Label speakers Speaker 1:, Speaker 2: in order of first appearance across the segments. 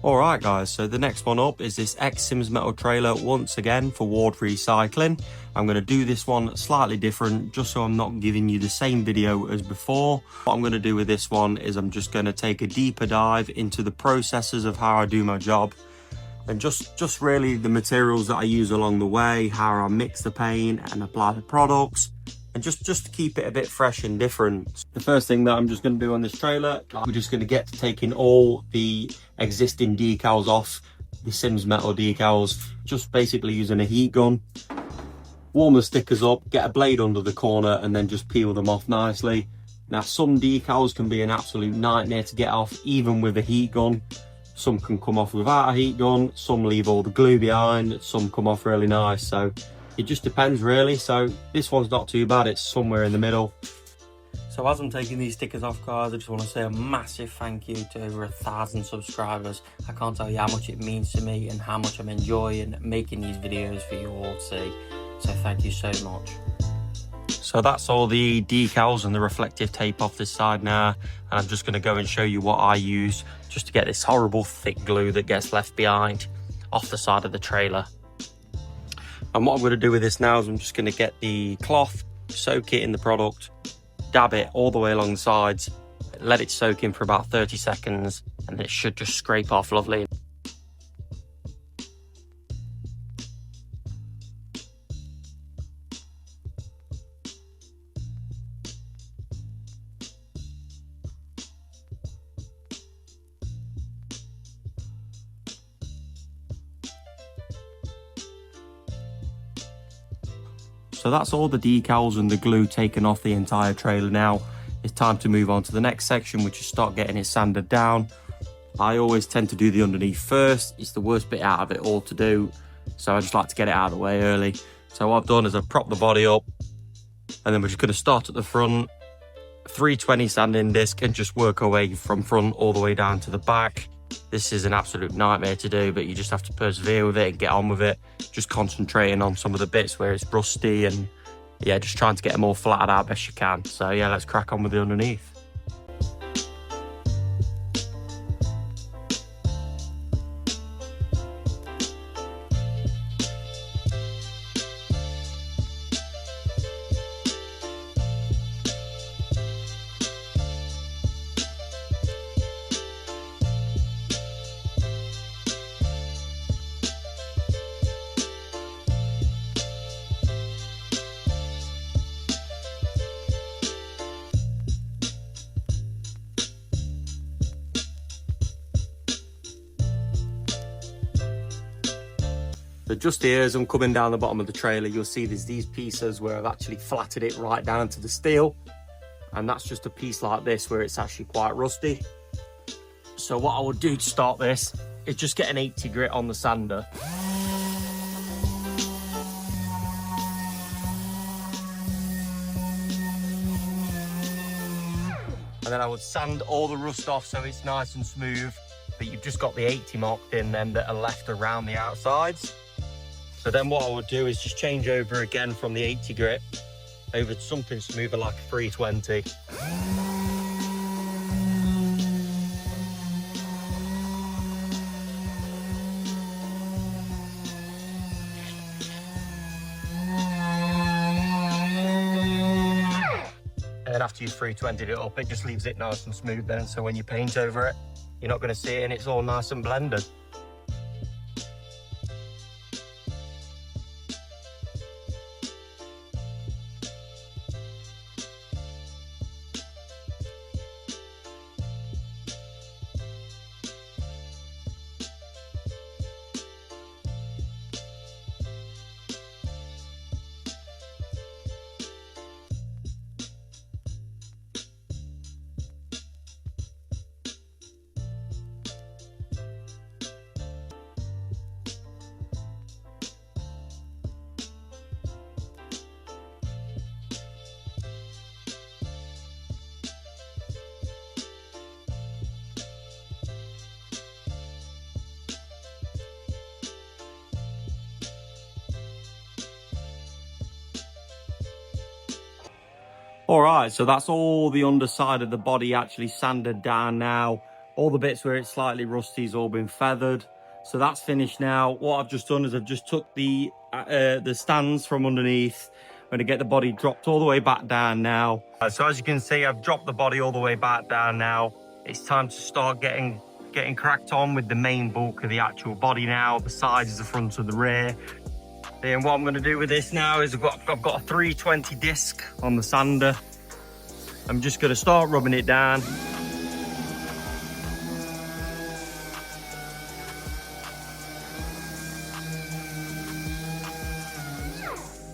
Speaker 1: Alright guys, so the next one up is this Sims metal trailer once again for Ward Recycling. I'm going to do this one slightly different just so I'm not giving you the same video as before. What I'm going to do with this one is I'm just going to take a deeper dive into the processes of how I do my job and just really the materials that I use along the way, how I mix the paint and apply the products, and just to keep it a bit fresh and different. The first thing that I'm just going to do on this trailer, we're just going to get to taking all the existing decals off, the Sims metal decals, just basically using a heat gun. Warm the stickers up, get a blade under the corner and then just peel them off nicely. Now some decals can be an absolute nightmare to get off even with a heat gun. Some can come off without a heat gun, some leave all the glue behind, some come off really nice, so it just depends really. So this one's not too bad, it's somewhere in the middle. So as I'm taking these stickers off guys, I just want to say a massive thank you to over 1,000 subscribers. I can't tell you how much it means to me and how much I'm enjoying making these videos for you all to see. So thank you so much. So that's all the decals and the reflective tape off this side now, and I'm just going to go and show you what I use just to get this horrible thick glue that gets left behind off the side of the trailer. And what I'm going to do with this now is I'm just going to get the cloth, soak it in the product, dab it all the way along the sides, let it soak in for about 30 seconds, and it should just scrape off lovely. So that's all the decals and the glue taken off the entire trailer now. It's time to move on to the next section, which is start getting it sanded down. I always tend to do the underneath first. It's the worst bit out of it all to do, so I just like to get it out of the way early. So what I've done is I've propped the body up, and then we're just going to start at the front, 320 sanding disc, and just work our way from front all the way down to the back. This is an absolute nightmare to do, but you just have to persevere with it and get on with it. Just concentrating on some of the bits where it's rusty and yeah, just trying to get them all flattened out best you can. So yeah, let's crack on with the underneath. So just here, as I'm coming down the bottom of the trailer, you'll see there's these pieces where I've actually flattened it right down to the steel. And that's just a piece like this where it's actually quite rusty. So what I would do to start this is just get an 80 grit on the sander. And then I would sand all the rust off so it's nice and smooth, but you've just got the 80 marked in then that are left around the outsides. So then what I would do is just change over again from the 80 grit over to something smoother like a 320. And then after you've 320'd it up, it just leaves it nice and smooth then, so when you paint over it, you're not going to see it and it's all nice and blended. All right, so that's all the underside of the body actually sanded down now. All the bits where it's slightly rusty has all been feathered. So that's finished now. What I've just done is I've just took the stands from underneath. I'm going to get the body dropped all the way back down now. So as you can see, I've dropped the body all the way back down now. It's time to start getting cracked on with the main bulk of the actual body now, the sides, the front and the rear. And what I'm going to do with this now is I've got a 320 disc on the sander. I'm just going to start rubbing it down.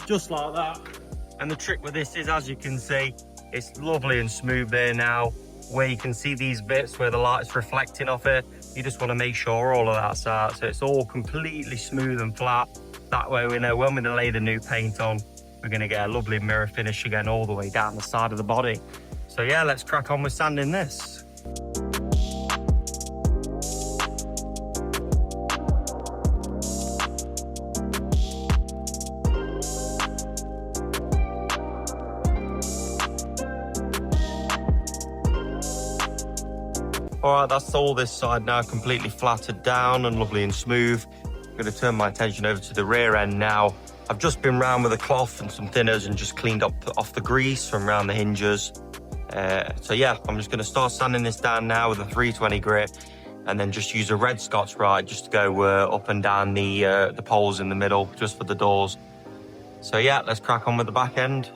Speaker 1: Just like that. And the trick with this is, as you can see, it's lovely and smooth there now, where you can see these bits where the light's reflecting off it. You just want to make sure all of that's out, so it's all completely smooth and flat. That way we know when we lay the new paint on, we're going to get a lovely mirror finish again all the way down the side of the body. So yeah, let's crack on with sanding this. All right, that's all this side now completely flattered down and lovely and smooth. I'm going to turn my attention over to the rear end now. I've just been round with a cloth and some thinners and just cleaned up off the grease from around the hinges. So yeah, I'm just going to start sanding this down now with a 320 grit, and then just use a red Scotch-Brite just to go up and down the poles in the middle, just for the doors. So yeah, let's crack on with the back end.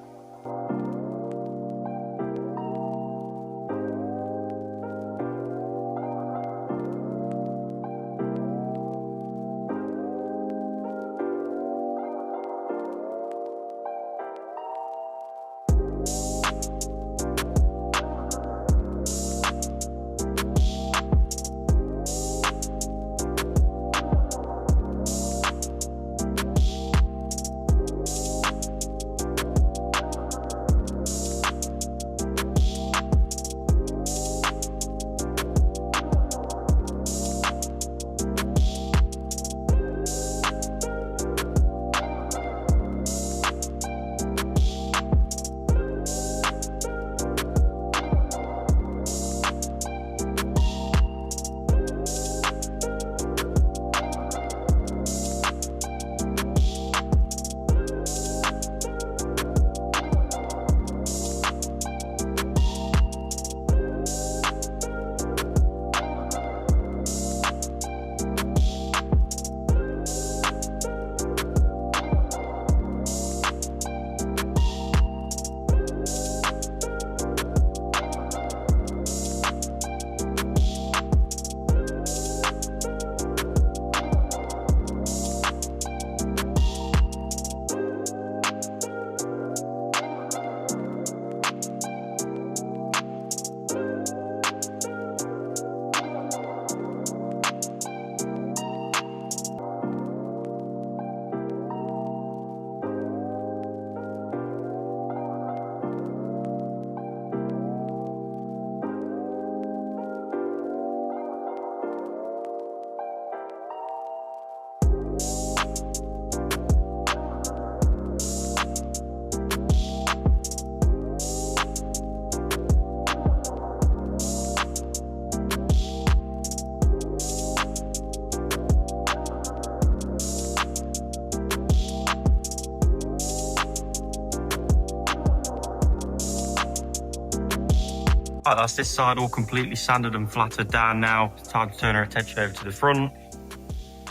Speaker 1: Right, that's this side all completely sanded and flattered down now. It's time to turn our attention over to the front.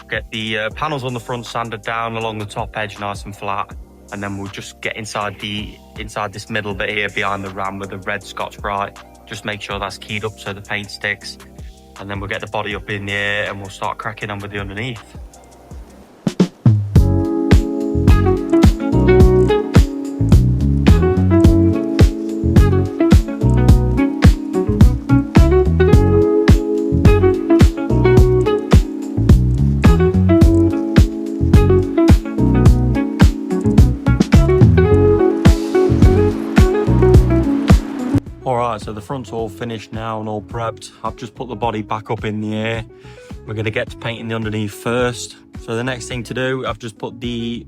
Speaker 1: Get the panels on the front sanded down along the top edge nice and flat. And then we'll just get inside this middle bit here behind the ram with the red Scotch-Brite. Just make sure that's keyed up so the paint sticks. And then we'll get the body up in the air and we'll start cracking on with the underneath. Alright, so the front's all finished now and all prepped. I've just put the body back up in the air. We're going to get to painting the underneath first. So the next thing to do, I've just put the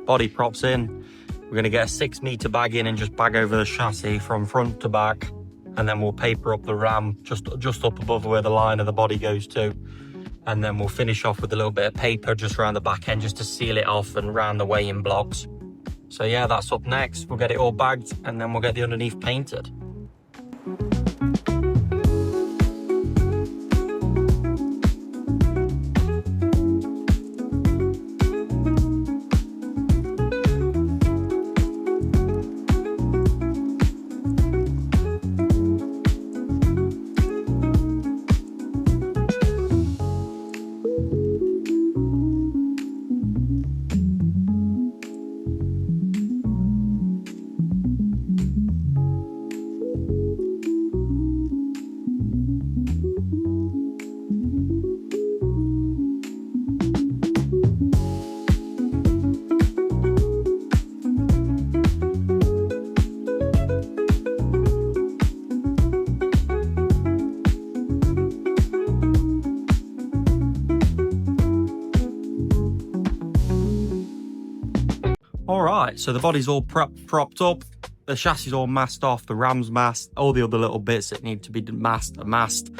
Speaker 1: body props in. We're going to get a 6 meter bag in and just bag over the chassis from front to back. and then we'll paper up the ram just up above where the line of the body goes to. And then we'll finish off with a little bit of paper just around the back end just to seal it off and round the weighing blocks. So yeah, that's up next. We'll get it all bagged and then we'll get the underneath painted. Alright, so the body's all propped up, the chassis all masked off, the ram's masked, all the other little bits that need to be masked are masked.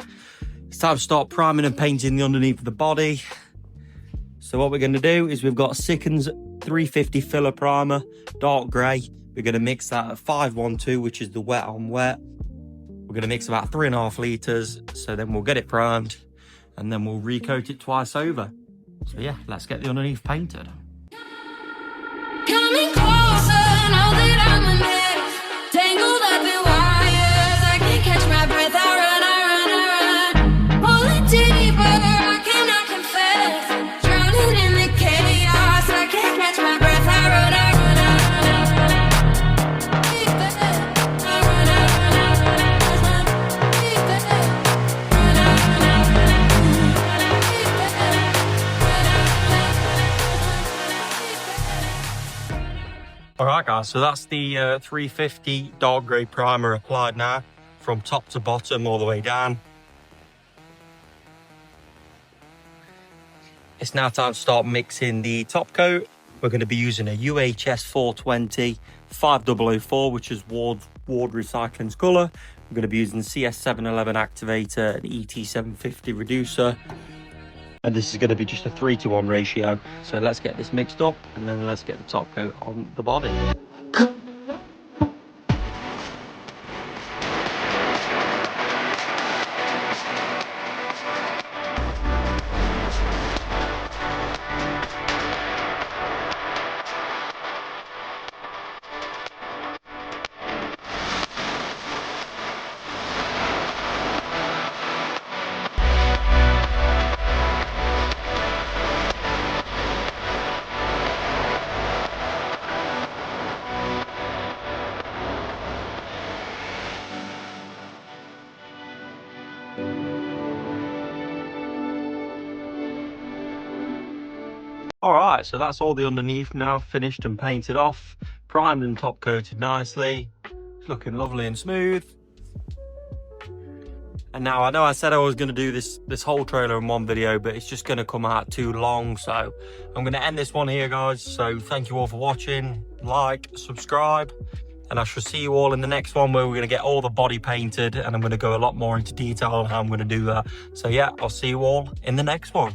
Speaker 1: It's time to start priming and painting the underneath of the body. So what we're going to do is we've got Sickens 350 filler primer, dark grey. We're going to mix that at 512, which is the wet on wet. We're going to mix about 3.5 litres, so then we'll get it primed and then we'll recoat it twice over. So yeah, let's get the underneath painted.
Speaker 2: Coming closer, now that I'm a mess, tangled up in wires, I can't catch my breath, I run, pulling deeper, I cannot confess, drowning in the chaos, I can't catch my breath, I run,
Speaker 1: Alright guys, so that's the 350 dark grey primer applied now, from top to bottom all the way down. It's now time to start mixing the top coat. We're going to be using a UHS 420 5004, which is Ward Recycling's colour. We're going to be using CS711 activator and ET750 reducer. And this is going to be just a 3-to-1 ratio. So let's get this mixed up and then let's get the top coat on the body. Alright, so that's all the underneath now finished and painted off, primed and top coated nicely. It's looking lovely and smooth. And now I know I said I was going to do this whole trailer in one video, but it's just going to come out too long, so I'm going to end this one here guys. So thank you all for watching, like, subscribe, and I shall see you all in the next one where we're going to get all the body painted and I'm going to go a lot more into detail on how I'm going to do that. So yeah, I'll see you all in the next one.